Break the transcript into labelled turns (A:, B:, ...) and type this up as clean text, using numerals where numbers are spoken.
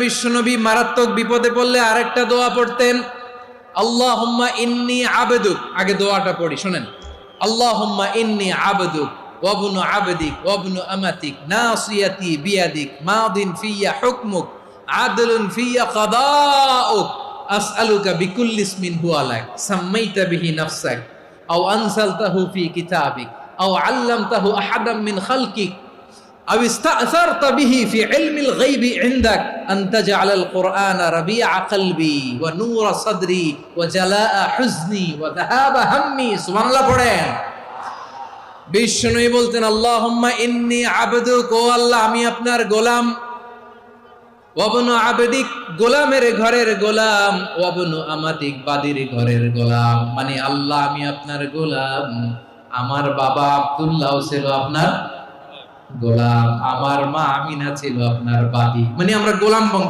A: বিশ্বনবী মারাত্মক বিপদে পড়লে আরেকটা দোয়া পড়তেন, আল্লাহুম্মা ইন্নী আবদুক। আগে দোয়াটা পড়ি, শুনেন। আল্লাহুম্মা ইন্নী আবদুক ওয়া ইবনু আবদিক ওয়া ইবনু আমাতিক নাসিয়াতি বিয়াদিক মাদিন ফিয়া হুকমুক আদলুন ফিয়া কাদাউক আসআলুকা বিকুল্লি ইসমিন হুয়া লাক সাম্মাইতা বিহি নাফসাক আও আনসালতাহু ফি কিতাবিক আও আল্লামতাহু আহাদাম মিন খালকিক أو استأثرت به في علم الغيب عندك أن تجعل القرآن ربيع قلبي ونور صدري وجلاء حزني وذهاب همي سبحان الله পড়েন। বিশ্বনবী বলতেন, আল্লাহুম্মা ইন্নী আবদুক, ও আল্লাহ আমি আপনার গোলাম, ওয়াবনু আবদিক গোলামের ঘরের গোলাম, ওয়াবনু আমাতিক বাদির ঘরের গোলাম। মানে আল্লাহ আমি আপনার গোলাম, আমার বাবা আব্দুল্লাহ ছিল আপনার গোলাম, আমার মা আমিনা ছিল আপনার বাদী, মানে আমরা গোলাম বংশ।